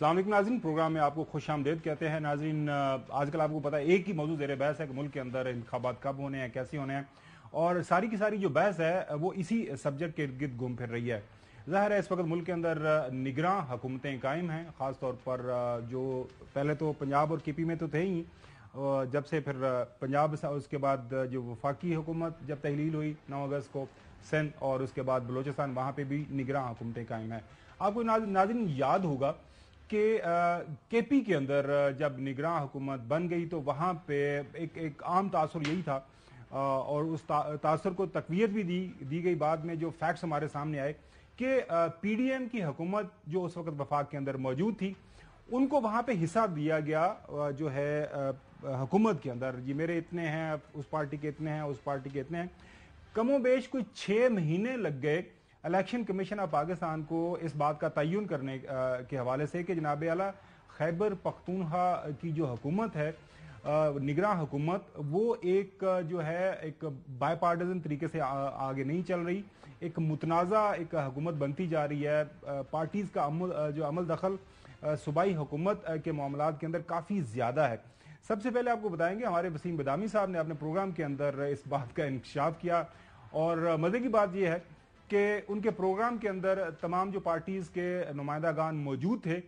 अस्सलाम वालेकुम नाज़रीन, प्रोग्राम में आपको खुश आमदेद कहते हैं। नाज़रीन, आजकल आपको पता है एक ही मौजूद ज़ेर बहस है कि मुल्क के अंदर इंतखाबात कब होने हैं, कैसे होने हैं, और सारी की सारी जो बहस है वो इसी सब्जेक्ट के इर्द गिर्द घूम फिर रही है। ज़ाहिर है इस वक्त मुल्क के अंदर निगरान हुकूमतें कायम हैं, ख़ास तौर पर जो पहले तो पंजाब और KP में तो थे ही, जब से फिर पंजाब उसके बाद जो वफाकी हुकूमत जब तहलील हुई 9 अगस्त को सिंध, और उसके बाद बलोचिस्तान, वहाँ पर भी निगरान हुकूमतें कायम हैं। आपको नाज़रीन याद होगा कि KP के अंदर जब निगरान हुकूमत बन गई तो वहाँ पे एक आम तासुर यही था, और उस तासुर को तक़वियत भी दी गई बाद में जो फैक्ट्स हमारे सामने आए कि PDM की हुकूमत जो उस वक्त वफाक के अंदर मौजूद थी, उनको वहाँ पे हिस्सा दिया गया जो है हुकूमत के अंदर। जी मेरे इतने हैं, उस पार्टी के इतने हैं, उस पार्टी के इतने हैं। कमोबेश कोई 6 महीने लग गए इलेक्शन कमीशन ऑफ पाकिस्तान को इस बात का तयन करने के हवाले से कि जनाब आला खैबर पख्तूनख्वा की जो हुकूमत है, निगरान हुकूमत, वो एक जो है एक बायपार्टिजन तरीके से आगे नहीं चल रही, एक मुतनाज़ा एक हुकूमत बनती जा रही है। पार्टीज़ का जो अमल दखल सूबाई हुकूमत के मामलात के अंदर काफ़ी ज़्यादा है। सबसे पहले आपको बताएंगे हमारे वसीम बदामी साहब ने अपने प्रोग्राम के अंदर इस बात का इंकशाफ किया, और मज़े की बात यह है कि उनके प्रोग्राम के अंदर तमाम जो पार्टीज़ के नुमाइंदागान मौजूद थे,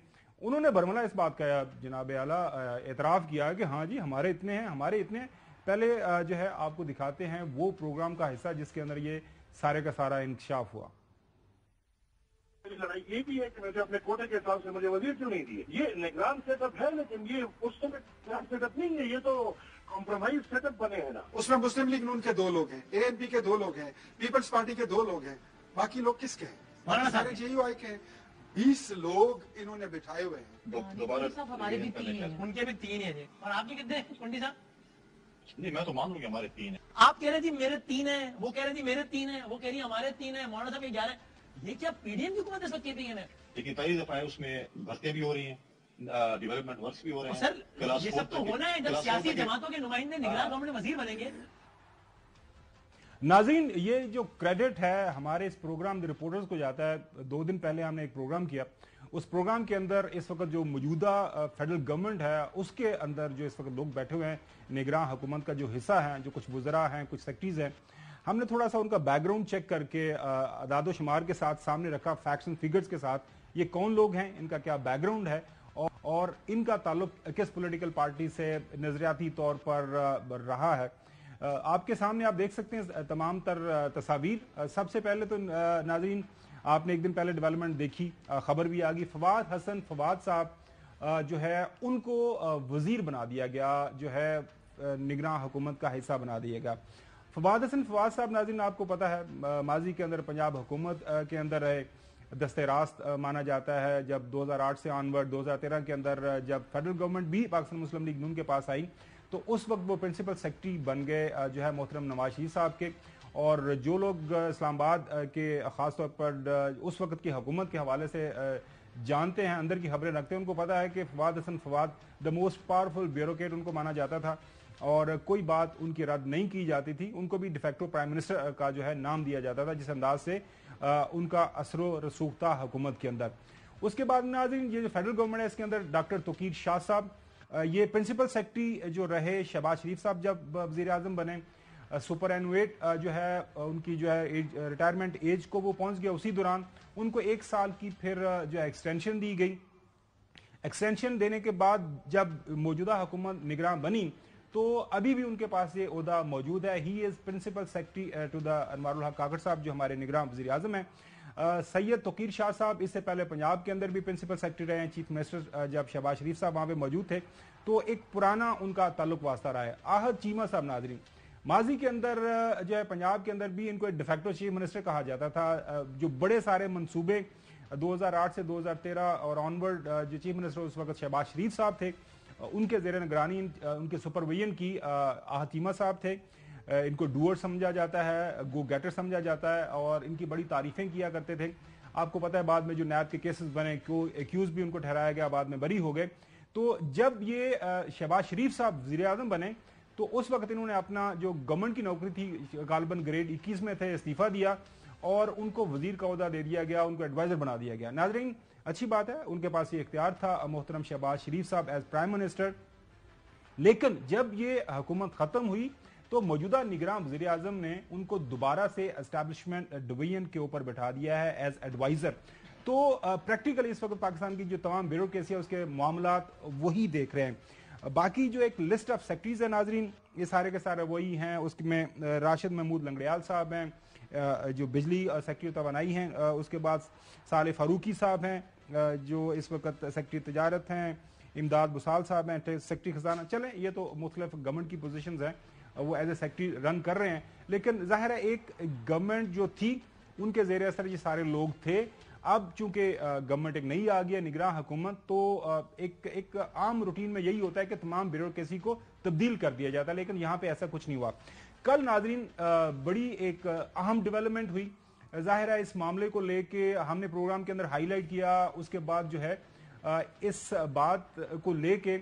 उन्होंने बरमला इस बात का जनाब आला एतराफ़ किया कि हाँ जी हमारे इतने हैं, हमारे इतने हैं। पहले जो है आपको दिखाते हैं वो प्रोग्राम का हिस्सा जिसके अंदर ये सारे का सारा इंकशाफ हुआ। लड़ाई ये भी है कि मुझे अपने कोटे के हिसाब से मुझे वजीर क्यों नहीं दिए। ये निगरान सेटअप है, लेकिन ये उस समय सेटअप नहीं है, ये तो कॉम्प्रोमाइज सेटअप बने हैं ना। उसमें मुस्लिम लीग नून के 2 लोग हैं, ANP के 2 लोग हैं, पीपल्स पार्टी के 2 लोग हैं, बाकी लोग किसके हैं? बाकी सारे JUI के हैं। 20 लोग इन्होंने बिठाए हुए हैं। दोबारा हमारे भी 3 हैं, उनके भी 3 हैं, और आपके कितने हैं पंडित साहब? नहीं, मैं तो मान लूं कि हमारे 3 हैं। आप कह रहे थी मेरे 3 हैं, वो कह रहे थी मेरे 3 हैं, वो कह रही हमारे 3 हैं, मौलाना साहब ये 11 हैं। ये क्या PDM की हुकूमत है इस वक्त KP में? लेकिन पहली दफा है उसमें भर्तियां भी हो रही हैं, डेवलपमेंट वर्क्स भी हो रहे हैं। सर ये सब तो होना है जब सियासी जमातों के नुमाइंदे निगरान गवर्नमेंट वजीर बनेंगे। नाज़रीन, ये जो क्रेडिट है हमारे इस प्रोग्राम द रिपोर्टर्स को जाता है। 2 दिन पहले हमने एक प्रोग्राम किया, उस प्रोग्राम के अंदर इस वक्त जो मौजूदा फेडरल गवर्नमेंट है उसके अंदर जो इस वक्त लोग बैठे हुए हैं, निगरान हुकूमत का जो हिस्सा है, जो कुछ वज़रा हैं, कुछ सेक्रेटरीज हैं, हमने थोड़ा सा उनका बैकग्राउंड चेक करके अदाद शुमार के साथ सामने रखा, फैक्ट्स एंड फिगर्स के साथ, ये कौन लोग हैं, इनका क्या बैकग्राउंड है, और इनका ताल्लुक किस पॉलिटिकल पार्टी से नजरियाती तौर पर रहा है। आपके सामने आप देख सकते हैं तमाम तर तस्वीर। सबसे पहले तो नाज़रीन आपने एक दिन पहले डेवलपमेंट देखी, खबर भी आ गई, फवाद हसन फवाद साहब जो है उनको वजीर बना दिया गया, जो है निगरान हुकूमत का हिस्सा बना दिया गया। फवाद हसन फवाद साहब नाज़रीन आपको पता है माजी के अंदर पंजाब हुकूमत के अंदर रहे, दस्ते रास्त माना जाता है। जब 2008 से ऑनवर्ड 2013 के अंदर जब फेडरल गवर्नमेंट भी पाकिस्तान मुस्लिम लीग नून के पास आई तो उस वक्त वो प्रिंसिपल सेक्रेटरी बन गए जो है मोहतरम नवाज शरीफ साहब के। और जो लोग इस्लामाबाद के ख़ास तौर पर उस वक्त की हुकूमत के हवाले से जानते हैं, अंदर की खबरें रखते हैं, उनको पता है कि Fawad Hassan Fawad the most powerful bureaucrat उनको माना जाता था, और कोई बात उनकी रद्द नहीं की जाती थी। उनको भी डिफेक्टो प्राइम मिनिस्टर का जो है नाम दिया जाता था, जिस अंदाज से उनका असरो रसूख था हुकूमत के अंदर। उसके बाद नाज़रीन ये जो फेडरल गवर्नमेंट है इसके अंदर डॉक्टर तोकीर शाह साहब ये प्रिंसिपल सेक्रेटरी जो रहे, शहबाज शरीफ साहब जब वज़ीर आज़म बने, सुपरएनुएट जो है उनकी जो है रिटायरमेंट एज को वो पहुंच गया, उसी दौरान उनको 1 साल की फिर जो है एक्सटेंशन दी गई। एक्सटेंशन देने के बाद जब मौजूदा हुकूमत निगरान बनी तो अभी भी उनके पास ये ओहदा मौजूद है। He is principal secretary to the Anwarul Haq Kakar साहब जो हमारे निगरान वज़ीर आज़म हैं। सैयद तोकीर शाह साहब इससे पहले पंजाब के अंदर भी प्रिंसिपल सेक्रेटरी रहे हैं, चीफ मिनिस्टर जब शहबाज शरीफ साहब वहाँ पे मौजूद थे, तो एक पुराना उनका ताल्लुक वास्ता रहा है। आहद चीमा साहब नाज़रीन माजी के अंदर जो है पंजाब के अंदर भी इनको एक डिफेक्टो चीफ मिनिस्टर कहा जाता था। जो बड़े सारे मनसूबे 2008 से 2013 और ऑनवर्ड जो चीफ मिनिस्टर उस वक्त शहबाज शरीफ साहब थे, उनके ज़ेर निगरानी उनके सुपरविजन की आहद चीमा साहब थे। इनको डूअर समझा जाता है, गो गेटर समझा जाता है, और इनकी बड़ी तारीफें किया करते थे। आपको पता है बाद में जो नैब के केसेस बने, एक्यूज भी उनको ठहराया गया, बाद में बरी हो गए। तो जब ये शहबाज शरीफ साहब वज़ीर आज़म बने तो उस वक्त इन्होंने अपना जो गवर्नमेंट की नौकरी थी गालबन ग्रेड 21 में थे, इस्तीफा दिया और उनको वजीर का ओहदा दे दिया गया, उनको एडवाइजर बना दिया गया। नाज़रीन अच्छी बात है, उनके पास ये इख्तियार था मोहतरम शहबाज शरीफ साहब एज प्राइम मिनिस्टर। लेकिन जब ये हुकूमत ख़त्म हुई तो मौजूदा निगरान वज़ीर आज़म ने उनको दोबारा से एस्टैब्लिशमेंट डिवीजन के ऊपर बैठा दिया है एज एडवाइज़र। तो प्रैक्टिकली इस वक्त पाकिस्तान की जो तमाम ब्यूरोक्रेसी है उसके मामलात वही देख रहे हैं। बाकी जो एक लिस्ट ऑफ सेक्रेटरीज है नाजरीन, ये सारे के सारे वही हैं। उसमें राशिद महमूद लंगड़ियाल साहब हैं जो बिजली सेक्रेटरी तवानाई हैं, उसके बाद साले फारूकी साहब हैं जो इस वक्त सेक्रेटरी तजारत हैं, इमदाद बुसाल साहब हैं सेक्रेटरी खजाना। चलें, ये तो मुख्तलिफ गवर्नमेंट की पोजीशंस हैं, वो एज ए सेक्रेटरी रन कर रहे हैं। लेकिन जाहिर है एक गवर्नमेंट जो थी उनके ज़ेर असर ये सारे लोग थे। अब चूंकि गवर्नमेंट एक नई आ गई है, निगरान हुकूमत, तो एक आम रूटीन में यही होता है कि तमाम ब्यूरोक्रेसी को तब्दील कर दिया जाता है, लेकिन यहाँ पे ऐसा कुछ नहीं हुआ। कल नाजरीन बड़ी एक अहम डेवलपमेंट हुई। जाहिर है इस मामले को लेके हमने प्रोग्राम के अंदर हाईलाइट किया। उसके बाद जो है इस बात को लेके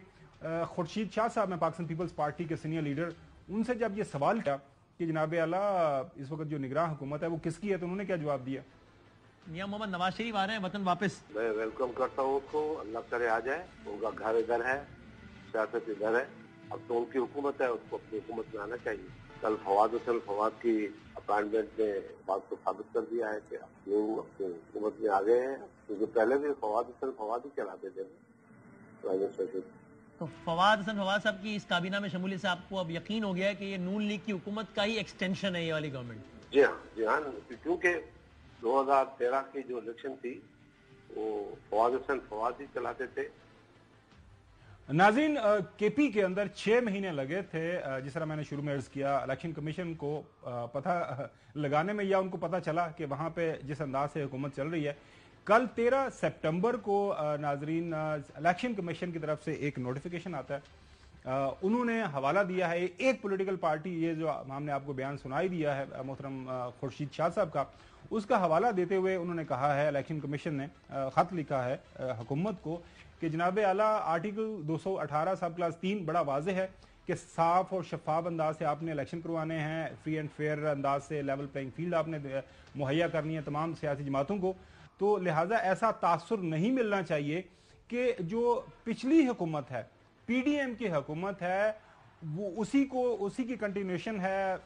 खुर्शीद शाह साहब हैं पाकिस्तान पीपल्स पार्टी के सीनियर लीडर, उनसे जब ये सवाल था कि जनाब आला इस वक्त जो निगरान हुकूमत है वो किसकी है, तो उन्होंने क्या जवाब दिया? मियां मोहम्मद नवाज शरीफ आ रहे हैं वतन वापस। मैं वेलकम करता हूँ उसको, अल्लाह करे आ जाए। उनका घर इधर है, सियासत इधर है, अब तो उनकी हुकूमत है, उसको अपनी हुकूमत में आना चाहिए। कल फवाद हुसैन फवाद की अपॉइंटमेंट ने बात को साबित कर दिया है कि लोग अपनी हुकूमत में आ गए हैं, क्योंकि पहले भी फवाद हुसैन फवाद ही चलाते थे प्राइम मिनिस्टर। तो फवाद हसन फवाद साहब की इस काबीना में शमूलियत से आपको अब यकीन हो गया है कि ये नून लीग की हुकूमत का ही एक्सटेंशन है ये वाली गवर्नमेंट? जी हाँ, क्योंकि 2013 की जो इलेक्शन थी वो फवाद हुसैन फवाद ही चलाते थे। नाज़रीन, केपी के अंदर 6 महीने लगे थे, जिस तरह मैंने शुरू में अर्ज किया, इलेक्शन कमीशन को पता लगाने में, या उनको पता चला कि वहां पे जिस अंदाज से हुकूमत चल रही है। कल 13 सितंबर को नाजरीन इलेक्शन कमीशन की तरफ से एक नोटिफिकेशन आता है। उन्होंने हवाला दिया है एक पॉलिटिकल पार्टी, ये जो हमने आपको बयान सुनाई दिया है मोहतरम खुर्शीद शाह साहब का, उसका हवाला देते हुए उन्होंने कहा है, इलेक्शन कमीशन ने खत लिखा है हुकूमत को कि जनाब आला आर्टिकल 218 सब क्लास 3 बड़ा वाज़ेह है कि साफ और शफाफ अंदाज से आपने इलेक्शन करवाने हैं, फ्री एंड फेयर अंदाज से लेवल प्लेइंग फील्ड आपने मुहैया करनी है तमाम सियासी जमातों को। तो लिहाजा ऐसा तासुर नहीं मिलना चाहिए कि जो पिछली हुकूमत है, पीडीएम की हुकूमत है, वो उसी की कंटिन्यूएशन है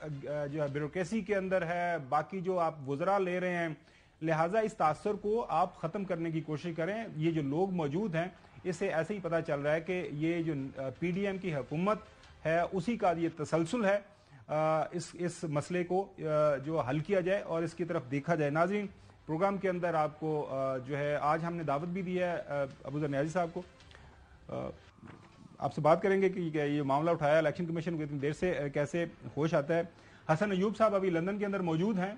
जो है ब्यूरोक्रेसी के अंदर है, बाकी जो आप वुज़रा ले रहे हैं। लिहाजा इस तासुर को आप ख़त्म करने की कोशिश करें। ये जो लोग मौजूद हैं इससे ऐसे ही पता चल रहा है कि ये जो पीडीएम की हुकूमत है उसी का ये तसलसल है। इस मसले को जो हल किया जाए और इसकी तरफ देखा जाए। नाज़रीन, प्रोग्राम के अंदर आपको जो है आज हमने दावत भी दी है अबूज़र नियाज़ी साहब को, आपसे बात करेंगे कि ये मामला उठाया इलेक्शन कमीशन को इतनी देर से कैसे होश आता है। हसन अयूब साहब अभी लंदन के अंदर मौजूद हैं,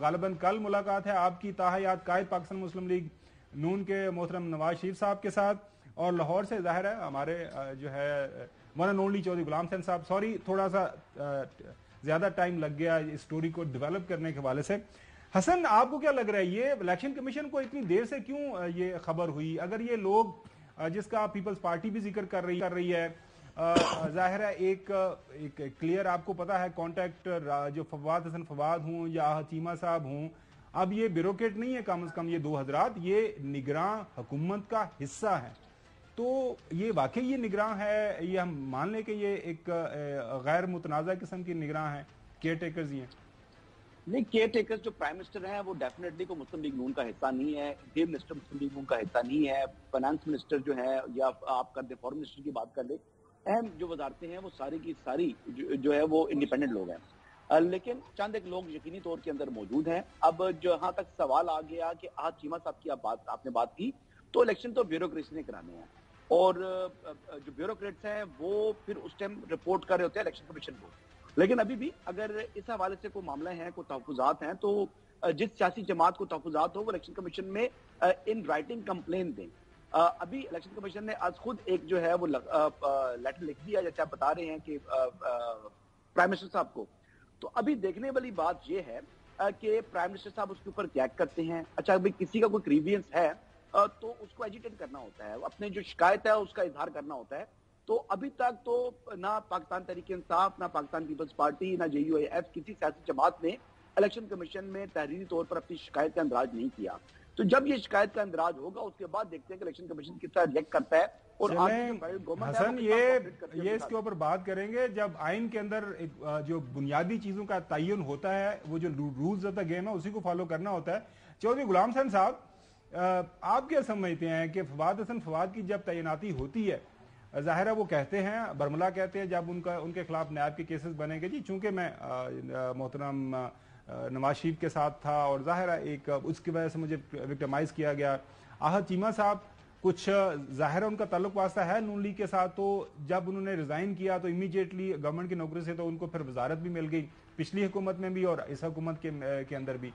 गालिबन कल मुलाकात है आपकी ताहयात कायद पाकिस्तान मुस्लिम लीग नून के मोहतरम नवाज शरीफ साहब के साथ, और लाहौर से जाहिर है हमारे जो है one and only Chaudhary Ghulam Hussain साहब। सॉरी, थोड़ा सा ज्यादा टाइम लग गया इस स्टोरी को डेवलप करने के हवाले से। हसन, आपको क्या लग रहा है ये इलेक्शन कमीशन को इतनी देर से क्यों ये खबर हुई? अगर ये लोग जिसका पीपल्स पार्टी भी जिक्र कर रही है, जाहिर है एक क्लियर आपको पता है कॉन्टेक्ट जो फवाद हसन फवाद हूं या चीमा साहब हूं, अब ये ब्यूरोक्रेट नहीं है, कम से कम ये 2 हजरात ये निगरान हुकूमत का हिस्सा है। तो ये वाकई ये निगरान है, ये हम मान लें कि ये एक गैर मुतनाज़ा किस्म की निगरान है, केयर टेकर्स ही हैं? नहीं, केयर टेकर्स जो प्राइम मिनिस्टर हैं वो डेफिनेटली को मुस्लिम लीग नून का हिस्सा नहीं है, इंटीरियर मिनिस्टर मुस्लिम लीग नून का हिस्सा नहीं है, फाइनेंस मिनिस्टर जो है, या आप कर दे फॉरेन मिनिस्टर की बात कर ले, अहम जो वजारतें हैं वो सारी की सारी जो है वो इंडिपेंडेंट लोग हैं। लेकिन चंद एक लोग यकीनी तौर के अंदर मौजूद हैं। अब जहां तक सवाल आ गया कि आज चीमा साहब की आपने बात की, तो इलेक्शन तो ब्यूरोक्रेसी ने कराने हैं, और जो ब्यूरोक्रेट्स हैं वो फिर उस टाइम रिपोर्ट कर रहे होते हैं इलेक्शन कमीशन को। लेकिन अभी भी अगर इस हवाले से कोई मामला है, कोई तहफुजात हैं, तो जिस सियासी जमात को तहफुजात हो वो इलेक्शन कमीशन में इन राइटिंग कंप्लेन दें। अभी इलेक्शन कमीशन ने आज खुद एक जो है वो लेटर लिख दिया, जैसे आप बता रहे हैं कि प्राइम मिनिस्टर साहब को। तो अभी देखने वाली बात यह है कि प्राइम मिनिस्टर साहब उसके ऊपर क्या करते हैं। अच्छा, अभी किसी का कोई ग्रीवियंस है तो उसको एजिटेट करना होता है, अपने जो शिकायत है उसका इजहार करना होता है। तो अभी तक तो ना पाकिस्तान तहरीक इंसाफ, ना पाकिस्तान पीपल्स पार्टी, ना JUIF, किसी सियासी जमात ने इलेक्शन कमीशन में तहरीरी तौर पर अपनी शिकायत का अंदराज नहीं किया। تو جب یہ شکایت کا اندراج ہوگا اس کے بعد دیکھتے ہیں کہ الیکشن کمیشن کس طرح ریئیکٹ کرتا ہے. اور حسن یہ اس کے اوپر بات کریں گے جب آئین کے اندر جو بنیادی چیزوں کا تعین ہوتا ہے, وہ جو رولز آف دا گیم ہے اسی کو فالو کرنا ہوتا ہے. چودھری غلام حسن صاحب, آپ کیا سمجھتے ہیں کہ فواد حسن فواد کی جب تعیناتی ہوتی ہے, ظاہر ہے وہ کہتے ہیں, برملا کہتے ہیں جب ان کے خلاف نیاب کے کیسز بنے گے, جی چونکہ میں محترم نواز شریف کے ساتھ تھا اور ظاہر ہے ایک اس کی وجہ سے مجھے وکٹمائز کیا گیا. آحد چیمہ صاحب کچھ ظاہر ان کا تعلق واسطہ ہے نون لیگ کے ساتھ, تو جب انہوں نے ریزائن کیا تو امیڈیٹلی گورنمنٹ کی نوکری سے تو ان کو پھر وزارت بھی مل گئی, پچھلی حکومت میں بھی اور اس حکومت کے اندر بھی.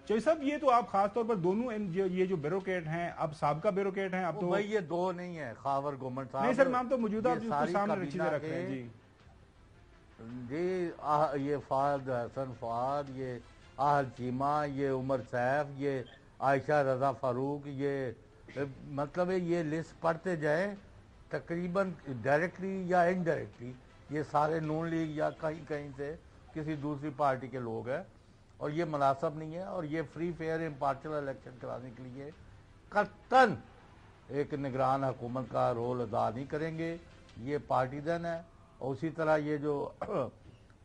چوئی صاحب یہ تو آپ خاص طور پر دونوں یہ جو بیوروکریٹ ہیں, اب سابقہ بیوروکریٹ ہیں, اب تو یہ دو نہیں ہے خاور گورنمنٹ صاحب, نہیں سر نام تو موجودہ سامنے چیزیں رکھ رہے ہیں. جی جی یہ فہد حسن فواد, یہ آہل چیمہ, یہ عمر سیف, یہ عائشہ رضا فاروق, یہ مطلب ہے یہ لسٹ پڑھتے جائیں تقریباً ڈائریکٹلی یا انڈائریکٹلی یہ سارے نون لیگ یا کہیں سے کسی دوسری پارٹی کے لوگ ہیں, اور یہ مناسب نہیں ہے. اور یہ فری فیئر امپارشل الیکشن کرانے کے لیے قطعاً ایک نگران حکومت کا رول ادا نہیں کریں گے, یہ پارٹیزن ہے. اور اسی طرح یہ جو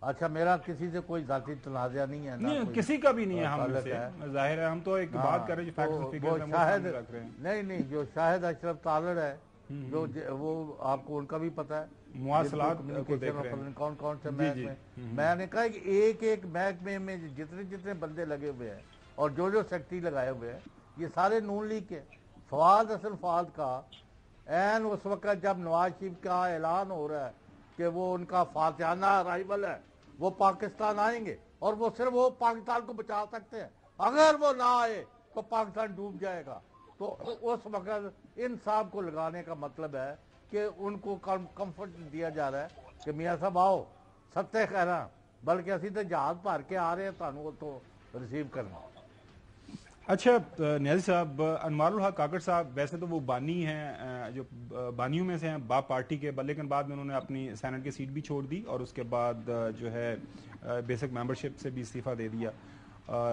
اچھا میرا کسی سے کوئی ذاتی تنازعہ نہیں ہے, نہیں کسی کا بھی نہیں ہے, ہم سے ظاہر ہے ہم تو ایک بات کر رہے ہیں فیکٹس اینڈ فگرز ہم سامنے رکھ رہے ہیں. نہیں جو شاہد اشرف طالڑ ہے جو وہ آپ کو ان کا بھی پتا ہے مواصلات کو دیکھ رہے ہیں کون سے محکمے. میں نے کہا کہ ایک محکمے میں جتنے بندے لگے ہوئے ہیں اور جو سیکٹری لگائے ہوئے ہیں یہ سارے نون لیگ کے. فواد حسن فواد کا این اس وقت جب نواز شریف کا اعلان ہو رہا ہے کہ وہ ان کا فاتحانہ ارائیول ہے, وہ پاکستان آئیں گے اور وہ صرف وہ پاکستان کو بچا سکتے ہیں, اگر وہ نہ آئے تو پاکستان ڈوب جائے گا. تو اس وقت ان صاحب کو لگانے کا مطلب ہے کہ ان کو کمفرٹ دیا جا رہا ہے کہ میاں صاحب آؤ ستے کہنا, بلکہ اسی تو جہاز بھر کے آ رہے ہیں تانوں تو ریسیو کرنا. اچھا نیازی صاحب, انوار الحق کاکڑ صاحب ویسے تو وہ بانی ہیں, جو بانیوں میں سے ہیں باپ پارٹی کے, لیکن بعد میں انہوں نے اپنی سینٹ کی سیٹ بھی چھوڑ دی اور اس کے بعد جو ہے بیسک ممبرشپ سے بھی استعفیٰ دے دیا.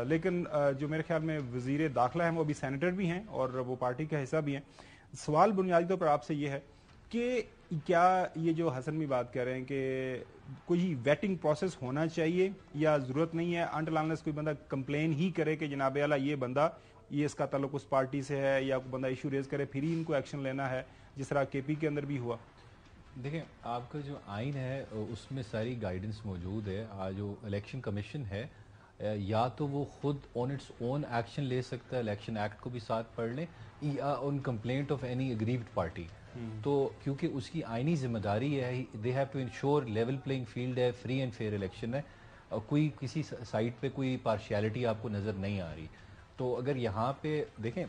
لیکن جو میرے خیال میں وزیر داخلہ ہیں وہ ابھی سینیٹر بھی ہیں اور وہ پارٹی کا حصہ بھی ہیں. سوال بنیادی طور پر آپ سے یہ ہے کہ کیا یہ جو حسن بھی بات کر رہے ہیں کہ کوئی ویٹنگ پروسیس ہونا چاہیے یا ضرورت نہیں ہے, انٹل انلیس کوئی بندہ کمپلین ہی کرے کہ جناب اعلیٰ یہ بندہ یہ اس کا تعلق اس پارٹی سے ہے, یا کوئی بندہ ایشو ریز کرے پھر ہی ان کو ایکشن لینا ہے, جس طرح کے پی کے اندر بھی ہوا. دیکھیں آپ کا جو آئین ہے اس میں ساری گائیڈنس موجود ہے. جو الیکشن کمیشن ہے یا تو وہ خود آن اٹس اون ایکشن لے سکتا ہے, الیکشن ایکٹ کو بھی ساتھ پڑھ لیں, یا on complaint of any aggrieved party. تو کیونکہ اس کی آئینی ذمہ داری ہے, they have to ensure level playing field ہے, فری اینڈ فیئر الیکشن ہے, کوئی کسی سائٹ پہ کوئی پارشیلٹی آپ کو نظر نہیں آ رہی. تو اگر یہاں پہ دیکھیں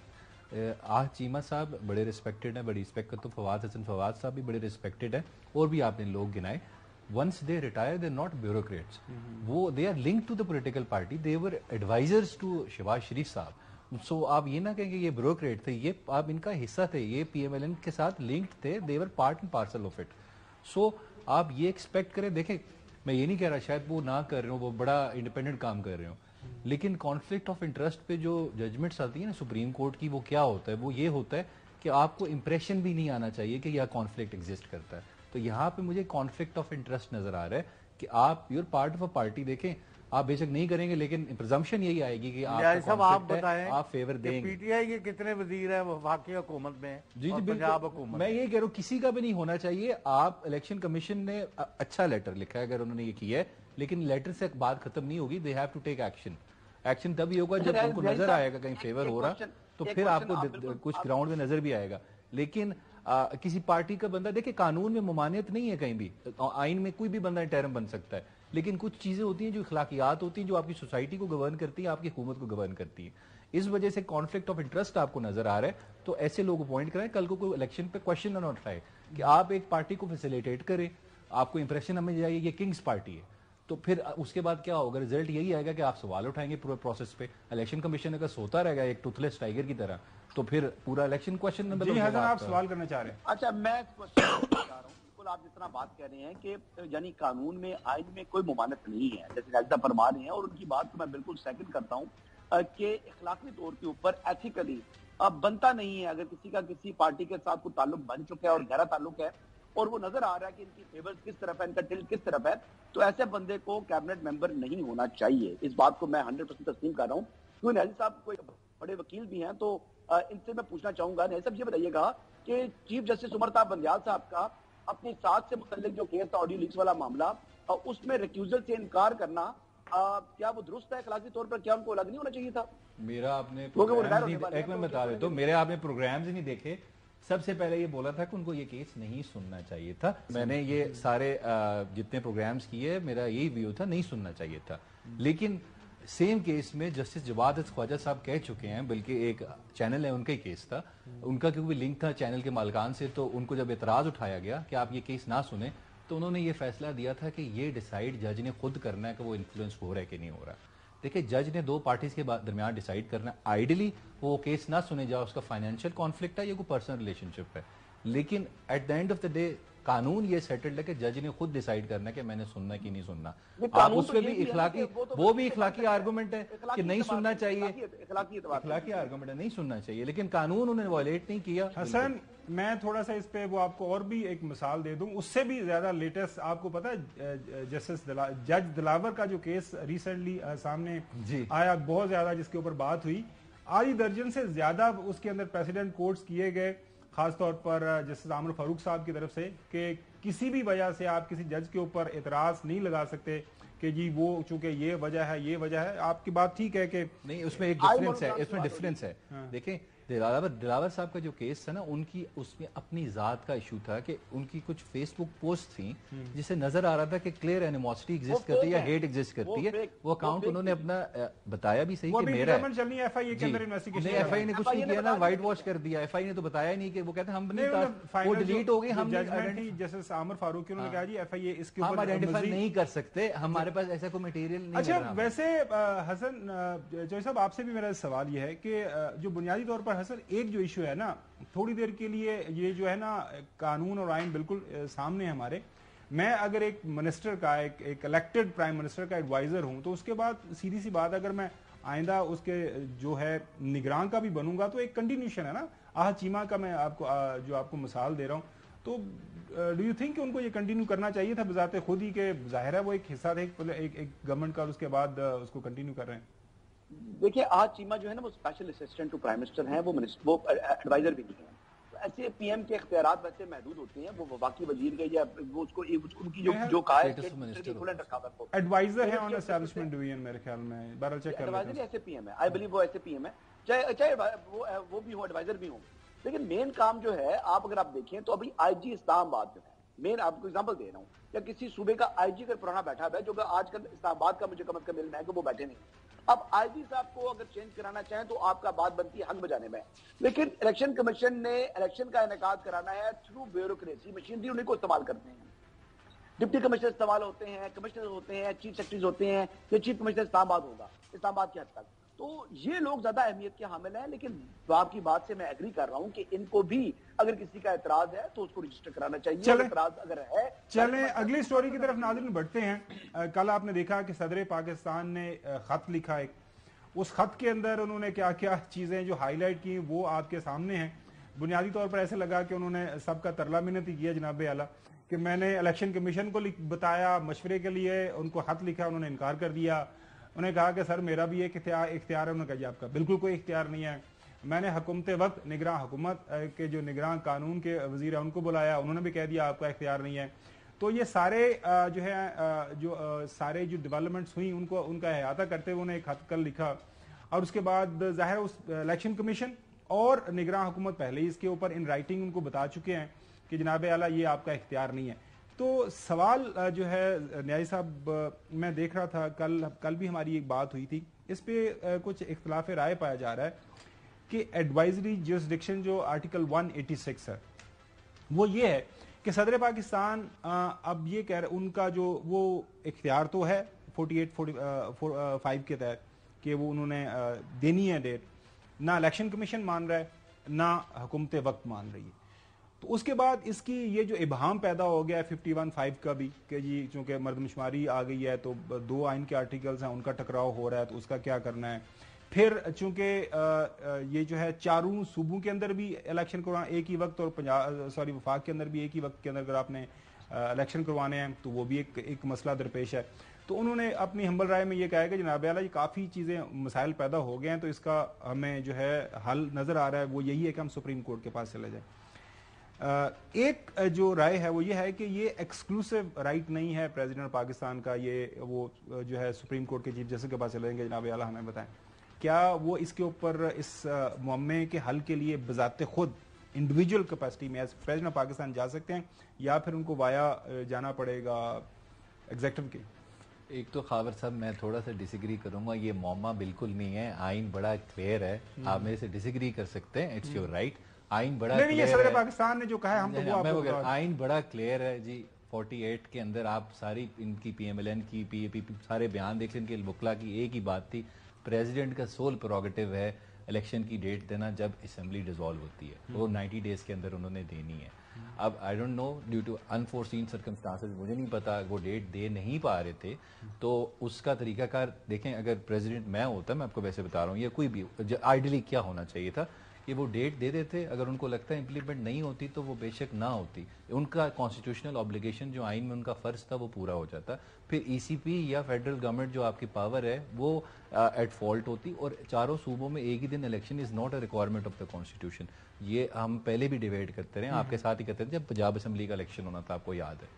آہ چیمہ صاحب بڑے ریسپیکٹڈ ہیں, بڑی ریسپیکٹ کرتا ہوں, فواد حسن فواد صاحب بھی بڑے ریسپیکٹڈ ہیں, اور بھی آپ نے لوگ گنائے. once they retire they're not bureaucrats. وہ they are linked to the political party, they were advisors to Shahbaz شریف صاحب. سو آپ یہ نہ کہیں کہ یہ بیوروکریٹ تھے, یہ آپ ان کا حصہ تھے, یہ پی ایم ایل این کے ساتھ لنکڈ تھے, they were part and parcel of it. سو آپ یہ ایکسپیکٹ کریں, دیکھیں میں یہ نہیں کہہ رہا شاید وہ نہ کر رہے ہوں, وہ بڑا انڈیپینڈنٹ کام کر رہے ہوں, لیکن کانفلکٹ آف انٹرسٹ پہ جو ججمنٹس آتی ہیں نا سپریم کورٹ کی, وہ کیا ہوتا ہے, وہ یہ ہوتا ہے کہ آپ کو امپریشن بھی نہیں آنا چاہیے کہ یہ کانفلکٹ ایگزسٹ کرتا ہے. تو یہاں پہ مجھے کانفلکٹ آف انٹرسٹ نظر آ رہا ہے کہ آپ your part of a party, دیکھیں آپ بے شک نہیں کریں گے لیکن پرزمپشن یہی آئے گی کہ آپ بتائیں آپ فیور دیں گے. پی ٹی آئی کے کتنے وزیر ہیں وفاقی حکومت میں؟ جی جی بالکل, میں یہ کہہ رہا ہوں کسی کا بھی نہیں ہونا چاہیے. آپ الیکشن کمیشن نے اچھا لیٹر لکھا ہے اگر انہوں نے یہ کیا ہے, لیکن لیٹر سے بات ختم نہیں ہوگی. They have to take action. Action تبھی ہوگا جب ان کو نظر آئے گا کہیں فیور ہو رہا, تو پھر آپ کو کچھ گراؤنڈ میں نظر بھی آئے گا. لیکن کسی پارٹی کا بندہ, دیکھیں قانون میں ممانعت نہیں ہے کہیں بھی, آئین میں کوئی بھی بندہ انٹرم بن سکتا ہے, لیکن کچھ چیزیں ہوتی ہیں جو اخلاقیات ہوتی ہیں جو آپ کی سوسائٹی کو گورن کرتی ہیں, آپ کی حکومت کو گورن کرتی ہیں. اس وجہ سے کانفلکٹ آف انٹرسٹ آپ کو نظر آ رہا ہے, تو ایسے لوگ اپوائنٹ کریں. کل کو کوئی الیکشن پہ کوشچن نہ اٹھائے کہ آپ ایک پارٹی کو فیسیلیٹیٹ کریں, آپ کو امپریشن ہمیں جائے یہ کنگز پارٹی ہے, تو پھر اس کے بعد کیا ہوگا, رزلٹ یہی آئے گا کہ آپ سوال اٹھائیں گے پورے پروسیس پہ. الیکشن کمیشن اگر سوتا رہے گا ایک ٹوتھلیس ٹائیگر کی طرح, تو پھر پورا الیکشن کوشچن نمبر. جی حسن آپ سوال کرنا چاہ رہے ہیں؟ اچھا میں کوشچن کرنا چاہ رہا ہوں. بالکل آپ جس طرح بات کہہ رہے ہیں کہ یعنی قانون میں آئین میں کوئی ممانعت نہیں ہے جیسے راجدہ فرما رہے ہیں, اور ان کی بات کو میں بالکل سیکنڈ کرتا ہوں. کہ اخلاقی طور کے اوپر ایتھیکلی اب بنتا نہیں ہے. اگر کسی کا کسی پارٹی کے ساتھ کوئی تعلق بن چکا ہے اور گہرا تعلق ہے اور وہ نظر آ رہا ہے کہ ان کی فیورز کس طرف ہے, ان کا ٹلٹ کس طرف ہے, تو ایسے بندے کو کیبنٹ ممبر نہیں ہونا چاہیے. اس بات کو میں 100% تسلیم کر رہا ہوں. کیونکہ نیازی صاحب کوئی بڑے وکیل بھی ہیں, تو ان سے میں پوچھنا چاہوں گا, نیازی صاحب یہ بتائیے گا کہ چیف جسٹس عمرتاب بندیال صاحب کا اپنی ساتھ سے متعلق جو کیس تھا آڈیو لیکس والا معاملہ, اس میں ریکیوزل سے انکار کرنا کیا وہ درست ہے اخلاقی طور پر؟ کیا ان کو الگ نہیں ہونا چاہیے تھا؟ میرا آپ نے ایک میں بتا دیتا ہوں, میرے آپ نے پروگرامز ہی نہیں دیکھے. سب سے پہلے یہ بولا تھا کہ ان کو یہ کیس نہیں سننا چاہیے تھا. میں نے یہ سارے جتنے پروگرامز کیے, میرا یہی ویو تھا, نہیں سننا چاہیے تھا. لیکن سیم کیس میں جسٹس جواد خواجہ صاحب کہہ چکے ہیں, بلکہ ایک چینل ہے ان کا ہی کیس تھا, ان کا کیونکہ لنک تھا چینل کے مالکان سے, تو ان کو جب اعتراض اٹھایا گیا کہ آپ یہ کیس نہ سنیں, تو انہوں نے یہ فیصلہ دیا تھا کہ یہ ڈیسائیڈ جج نے خود کرنا ہے کہ وہ انفلوئنس ہو رہا ہے کہ نہیں ہو رہا. دیکھیں, جج نے دو پارٹیز کے درمیان ڈیسائیڈ کرنا ہے. آئیڈلی وہ کیس نہ سنے جائے, اس کا فائنینشیل کانفلکٹ ہے یا کوئی پرسنل ریلیشن شپ ہے, لیکن at the end of the day قانون یہ سیٹلڈ ہے کہ جج نے خود ڈیسائیڈ کرنا ہے کہ میں نے سننا کہ نہیں سننا. آپ اس پہ بھی اخلاقی, وہ بھی اخلاقی آرگومنٹ ہے کہ نہیں سننا چاہیے, اخلاقی آرگومنٹ ہے نہیں سننا چاہیے, لیکن قانون انہوں نے وائلیٹ نہیں کیا. حسن, میں تھوڑا سا اس پہ وہ آپ کو اور بھی ایک مثال دے دوں, اس سے بھی زیادہ لیٹسٹ. آپ کو پتا ہے جسٹس جج دلاور کا جو کیس ریسنٹلی سامنے آیا, بہت زیادہ جس کے اوپر بات ہوئی, آدھی درجن سے زیادہ اس کے اندر پریسیڈنٹ کوٹس کیے گئے, خاص طور پر جسٹس عامر فاروق صاحب کی طرف سے, کہ کسی بھی وجہ سے آپ کسی جج کے اوپر اعتراض نہیں لگا سکتے کہ جی وہ چونکہ یہ وجہ ہے, یہ وجہ ہے. آپ کی بات ٹھیک ہے کہ نہیں, اس میں ایک ڈفرینس ہے, اس میں ڈفرینس ہے. دیکھیں, دلاور صاحب کا جو کیس تھا نا, ان کی اس میں اپنی ذات کا ایشو تھا کہ ان کی کچھ فیس بک پوسٹ تھیں جسے نظر آ رہا تھا کہ کلیئر اینیموسٹی ایگزسٹ کرتی ہے یا ہیٹ ایگزسٹ کرتی ہے. وہ اکاؤنٹ انہوں نے اپنا بتایا بھی صحیح کہ میرا ہے. ایف آئی اے نے کچھ نہیں کیا نا, وائٹ واش کر دیا. ایف آئی نے تو بتایا نہیں کہ وہ کہتے ہیں ہم نہیں, وہ ڈیلیٹ ہو گئی. ہم جسٹس عامر فاروق انہوں نے کہا جی ایف آئی اے اس کے اوپر آئیڈینٹیفائی نہیں کر سکتے, ہمارے پاس ایسا کوئی مٹیریل نہیں. اچھا, ویسے حسن جوئی صاحب, آپ سے بھی میرا سوال یہ ہے کہ جو بنیادی طور پر حسن ایک جو ایشو ہے نا, تھوڑی دیر کے لیے یہ جو ہے نا قانون اور آئین بالکل سامنے ہے ہمارے. میں اگر ایک منسٹر کا, ایک الیکٹڈ پرائم منسٹر کا ایڈوائزر ہوں, تو اس کے بعد سیدھی سی بات, اگر میں آئندہ اس کے جو ہے نگران کا بھی بنوں گا, تو ایک کنٹینیوشن ہے نا. چیمہ کا میں آپ کو جو آپ کو مثال دے رہا ہوں, تو ڈو یو تھنک کہ ان کو یہ کنٹینیو کرنا چاہیے تھا بذات خود ہی, کہ ظاہر ہے وہ ایک حصہ تھا ایک گورنمنٹ کا, اور اس کے بعد اس کو کنٹینیو کر رہے ہیں؟ دیکھیں, چیمہ جو ہے نا وہ special assistant to prime minister ہیں, وہ ایڈوائزر بھی نہیں ہیں. ایسے پی ایم کے اختیارات ویسے محدود ہوتے ہیں, وہ وفاقی وزیر کے یا وہ اس کو ان کی جو کہا ہے ایڈوائزر ہیں آن اسٹیبلشمنٹ ڈویژن, میرے خیال میں بہرحال چیک کر لیتے ہیں. ایڈوائزر ایسے پی ایم ہے, آئی بلیو وہ ایسے پی ایم ہے, چاہے وہ بھی ہوں, ایڈوائزر بھی ہوں. لیکن مین کام جو ہے, اگر آپ دیکھیں تو ابھی آئی جی اسلام آباد جو ہے, مین آپ کو ایگزامپل دے رہا ہوں, یا کسی صوبے کا آئی جی اگر پرانا بیٹھا ہوا ہے, جو کہ آج کل اسلام آباد کا مجھے کم از کم علم ہے کہ وہ بیٹھے نہیں. اب آئی جی صاحب کو اگر چینج کرانا چاہیں تو آپ کا بات بنتی ہے حق بجانے میں, لیکن الیکشن کمیشن نے الیکشن کا انعقاد کرانا ہے تھرو بیوروکریسی, مشینری انہیں کو استعمال کرتے ہیں. ڈپٹی کمشنر استعمال ہوتے ہیں, کمشنر ہوتے ہیں, چیف سیکرٹریز ہوتے ہیں, یہ چیف کمشنر اسلام آباد ہوگا, اسلام آباد کی حد تک. تو یہ لوگ زیادہ اہمیت کے حامل ہیں. لیکن آپ کی بات سے میں ایگری کر رہا ہوں کہ ان کو بھی اگر کسی کا اعتراض ہے تو اس کو رجسٹر کرانا چاہیے. اعتراض اگر ہے, چلیں اگلی سٹوری کی طرف ناظرین بڑھتے ہیں. کل آپ نے دیکھا کہ صدر پاکستان نے خط لکھا ایک, اس خط کے اندر انہوں نے کیا کیا چیزیں جو ہائی لائٹ کی وہ آپ کے سامنے ہیں. بنیادی طور پر ایسے لگا کہ انہوں نے سب کا ترلا منت ہی کیا جناب اعلیٰ, کہ میں نے الیکشن کمیشن کو بتایا مشورے کے لیے, ان کو خط لکھا, انہوں نے انکار کر دیا. انہوں نے کہا کہ سر میرا بھی ایک اختیار ہے. انہوں نے کہا جی آپ کا بالکل کوئی اختیار نہیں ہے. میں نے حکومت وقت نگراں حکومت کے جو نگراں قانون کے وزیر ہیں ان کو بلایا, انہوں نے بھی کہہ دیا آپ کا اختیار نہیں ہے. تو یہ سارے جو ہے سارے جو ڈیولپمنٹس ہوئی ان کو ان کا احاطہ کرتے ہوئے انہوں نے ایک خط کل لکھا. اور اس کے بعد ظاہر اس الیکشن کمیشن اور نگراں حکومت پہلے ہی اس کے اوپر ان رائٹنگ ان کو بتا چکے ہیں کہ جناب اعلیٰ یہ آپ کا اختیار نہیں ہے. تو سوال جو ہے نیازی صاحب, میں دیکھ رہا تھا کل بھی ہماری ایک بات ہوئی تھی, اس پہ کچھ اختلاف رائے پایا جا رہا ہے کہ ایڈوائزری جیوسڈکشن جو آرٹیکل 186 ہے وہ یہ ہے کہ صدر پاکستان اب یہ کہہ رہے, ان کا جو وہ اختیار تو ہے 48-45 کے تحت کہ وہ انہوں نے دینی ہے ڈیٹ, نہ الیکشن کمیشن مان رہا ہے نہ حکومت وقت مان رہی ہے. تو اس کے بعد اس کی یہ جو ابہام پیدا ہو گیا ہے 51-5 کا بھی, کہ جی چونکہ مردم شماری آ گئی ہے تو دو آئین کے آرٹیکلز ہیں ان کا ٹکراؤ ہو رہا ہے, تو اس کا کیا کرنا ہے. फिर चूंकि ये जो है चारों सूबों के अंदर भी इलेक्शन करवाना एक ही वक्त, और वफाक के अंदर भी एक ही वक्त के अंदर अगर आपने इलेक्शन करवाने हैं तो वो भी एक मसला दरपेश है। तो उन्होंने अपनी हम्बल राय में ये कहा है कि जनाब आला ये काफ़ी चीज़ें मसाइल पैदा हो गए हैं, तो इसका हमें जो है हल नज़र आ रहा है वो यही है कि हम सुप्रीम कोर्ट के पास चले जाएं। एक जो राय है वो ये है कि ये एक्सक्लूसिव राइट नहीं है प्रेसिडेंट पाकिस्तान का, ये वो जो है सुप्रीम कोर्ट के चीफ जस्टिस के पास चले जाएंगे। जनाब आला हमें बताएं क्या वो इसके ऊपर इस मुअम्मे के हल के लिए बजाते खुद इंडिविजुअल कैपेसिटी में एज प्रेसिडेंट पाकिस्तान जा सकते हैं, या फिर उनको वाया जाना पड़ेगा एग्जेक्टिव के? एक तो खावर साहब मैं थोड़ा सा डिसएग्री करूंगा, ये मुअम्मा बिल्कुल नहीं है, आइन बड़ा क्लियर है, आप मेरे से डिसएग्री कर सकते हैं, इट्स योर राइट, आइन बड़ा क्लियर है। सदर पाकिस्तान ने जो कहा है हम तो वो आपको आइन बड़ा क्लियर है जी। 48 के अंदर आप सारी इनकी PMLN की PAP सारे बयान देख लें, इनके बुकला की एक ही बात थी, प्रेसिडेंट का सोल प्रोरोगेटिव है इलेक्शन की डेट देना जब असेंबली डिसॉल्व होती है, वो 90 डेज के अंदर उन्होंने देनी है। अब I don't know due to unforeseen circumstances, मुझे नहीं पता वो डेट दे नहीं पा रहे थे, तो उसका तरीकाकार देखें। अगर प्रेसिडेंट मैं होता, मैं आपको वैसे बता रहा हूँ, या कोई भी आइडियली क्या होना चाहिए था कि वो डेट दे देते, अगर उनको लगता है इम्प्लीमेंट नहीं होती तो वो बेशक ना होती, उनका कॉन्स्टिट्यूशनल ऑब्लिगेशन जो आइन में उनका फर्ज था वो पूरा हो जाता, फिर ECP या फेडरल गवर्नमेंट जो आपकी पावर है वो एट फॉल्ट होती, और चारों सूबों में एक ही दिन election is not a requirement of the constitution. ये हम पहले भी डिबेट करते रहे, आपके साथ ही करते थे, जब पंजाब असेंबली का इलेक्शन होना था, आपको याद है,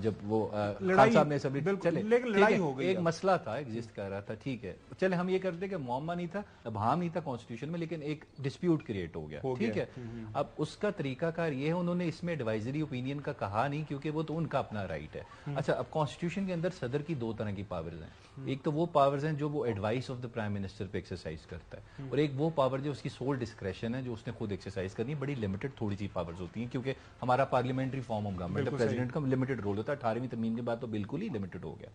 जब वो खान साहब ने असेंबली चले, लेकिन लड़ाई हो गई, एक मसला था एग्जिस्ट कर रहा था, ठीक है, चले हम ये करते कि मुअम्मा नहीं था, अब हाम नहीं था कॉन्स्टिट्यूशन में, लेकिन एक डिस्प्यूट क्रिएट हो गया, ठीक है। अब उसका तरीकाकार ये है, उन्होंने इसमें एडवाइजरी ओपिनियन का कहा नहीं, क्योंकि वो तो उनका अपना राइट है। अच्छा, अब कॉन्स्टिट्यूशन के अंदर सदर की दो तरह की पावर्स हैं, एक तो वो पावर्स हैं जो वो advice of the prime minister पे एक्सरसाइज करता है, और एक वो पावर जो उसकी सोल डिस्क्रेशन है, जो उसने खुद एक्सरसाइज करनी है, बड़ी लिमिटेड थोड़ी सी पावर्स होती हैं, क्योंकि हमारा पार्लियामेंट्री फॉर्म ऑफ गवर्नमेंट है, प्रेसिडेंट का लिमिटेड रोल होता है, 18वीं तरमीम के बाद तो बिल्कुल ही लिमिटेड हो गया।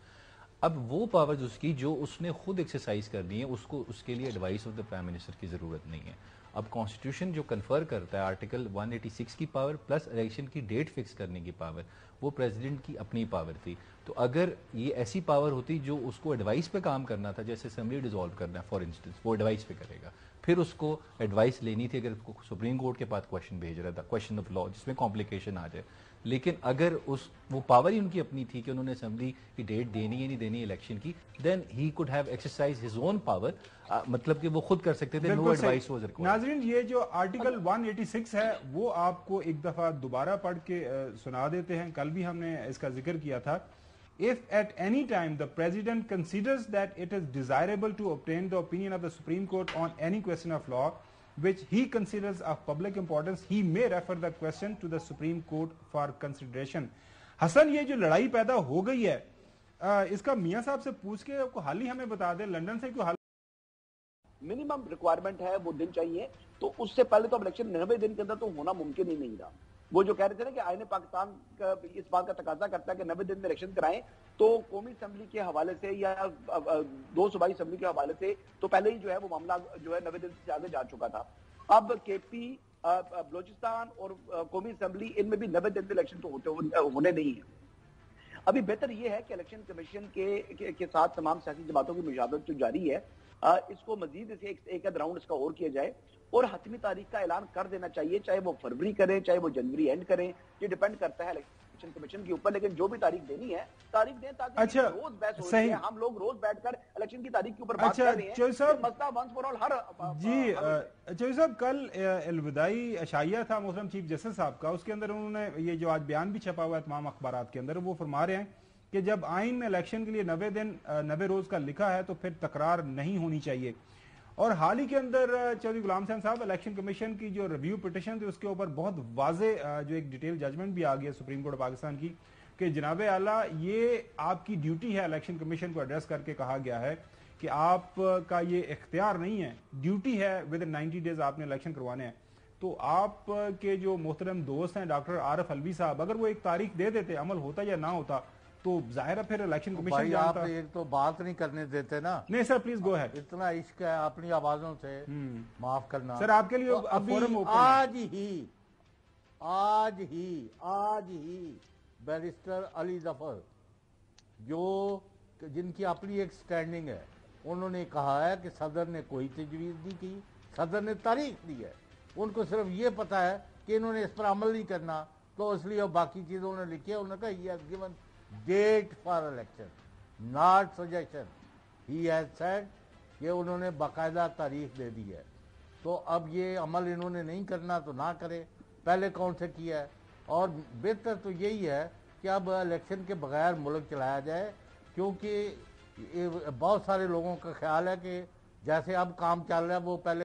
अब वो पावर्स उसकी जो उसने खुद एक्सरसाइज करनी है, उसको उसके लिए advice of the prime minister की जरूरत नहीं है। अब कॉन्स्टिट्यूशन जो कन्फर करता है आर्टिकल 186 की पावर प्लस इलेक्शन की डेट फिक्स करने की पावर, वो प्रेसिडेंट की अपनी पावर थी। तो अगर ये ऐसी पावर होती जो उसको एडवाइस पे काम करना था, जैसे असेंबली डिसॉल्व करना है फॉर इंस्टेंस, वो एडवाइस पे करेगा, फिर उसको एडवाइस लेनी थी अगर सुप्रीम कोर्ट के पास क्वेश्चन भेज रहा था, क्वेश्चन ऑफ लॉ जिसमें कॉम्प्लिकेशन आ जाए, लेकिन अगर उस वो पावर ही उनकी अपनी थी कि उन्होंने असेंबली की डेट देनी है नहीं देनी इलेक्शन की, then he could have exercise his own power, मतलब कि वो खुद कर सकते थे, नो एडवाइस वाज रिक्वायर्ड। नाज़रीन, ये जो आर्टिकल 186 है वो आपको एक दफा दोबारा पढ़ के सुना देते हैं, कल भी हमने इसका जिक्र किया था। If at any time the President considers that it is desirable to obtain the opinion of the Supreme Court on any question of law which he considers of public importance, he may refer the question to the Supreme Court for consideration. Hasan, ये जो लड़ाई पैदा हो गई है, इसका मियां साहब से पूछ के आपको हाल ही हमें बता दें, लंदन से क्यों हाल मिनिमम रिक्वायरमेंट है वो दिन चाहिए, तो उससे पहले तो इलेक्शन 90 दिन के अंदर तो होना मुमकिन ही नहीं रहा। वो जो कह रहे थे ना कि आईने पाकिस्तान का इस बात का तकाजा करता है कि 90 दिन में इलेक्शन कराएं, तो कौमी असेंबली के हवाले से या दो सूबाई असेंबली के हवाले से तो पहले ही जो है वो मामला जो है 90 दिन से आगे जा चुका था। अब KP, बलोचिस्तान और कौमी असेंबली, इनमें भी 90 दिन में इलेक्शन तो होने नहीं है। अभी बेहतर ये है कि इलेक्शन कमीशन के साथ तमाम सियासी जमातों की मुशावरत जो जारी है, इसको मजीद एक राउंड इसका और किया जाए और हतमी तारीख का ऐलान कर देना चाहिए, चाहे वो फरवरी करें चाहे वो जनवरी एंड करें, ये डिपेंड करता है इलेक्शन कमीशन के ऊपर, लेकिन जो भी तारीख देनी है तारीख दें, ताकि रोज बहस हो रही है, हम लोग रोज बैठकर इलेक्शन की तारीख के ऊपर बात कर रहे हैं, मसला वंस फॉर ऑल हर जी। चौधरी साहब, कल अलविदाई अशाइया था मोहतरम चीफ जस्टिस साहब का, उसके अंदर उन्होंने ये जो आज बयान भी छपा हुआ है तमाम अखबारात के अंदर, वो फरमा रहे हैं कि जब आइन में इलेक्शन के लिए 90 दिन 90 रोज का लिखा है तो फिर तकरार नहीं होनी चाहिए। और हाल ही के अंदर चौधरी गुलाम हुसैन साहब, इलेक्शन कमीशन की जो रिव्यू पिटिशन थी उसके ऊपर बहुत वाजे जो एक डिटेल जजमेंट भी आ गया सुप्रीम कोर्ट पाकिस्तान की कि जनाब आला ये आपकी ड्यूटी है, इलेक्शन कमीशन को एड्रेस करके कहा गया है कि आपका ये इख्तियार नहीं है, ड्यूटी है विद इन 90 डेज आपने इलेक्शन करवाने हैं। तो आप के जो मोहतरम दोस्त हैं डॉक्टर आरिफ अलवी साहब, अगर वो एक तारीख दे देते, अमल होता या ना होता, तो जाहिर है फिर इलेक्शन कमीशन आप एक तो बात नहीं करने देते ना। नहीं सर, प्लीज गो अहेड। इतना इश्क है अपनी आवाजों से, माफ करना सर, आपके लिए तो फोरम आज ही बैरिस्टर अली जफर, जो जिनकी अपनी एक स्टैंडिंग है, उन्होंने कहा है कि सदर ने कोई तजवीज़ नहीं की, सदर ने तारीख दी है, उनको सिर्फ ये पता है कि इन्होंने इस पर अमल नहीं करना, तो इसलिए बाकी चीज़ें उन्होंने लिखी है। उन्होंने कहा he has given date for election not suggestion, he has said कि उन्होंने बाकायदा तारीख दे दी है। तो अब ये अमल इन्होंने नहीं करना तो ना करे, पहले कौन से किया है। और बेहतर तो यही है कि अब इलेक्शन के बगैर मुल्क चलाया जाए, क्योंकि बहुत सारे लोगों का ख्याल है कि जैसे अब काम चल रहा है वो पहले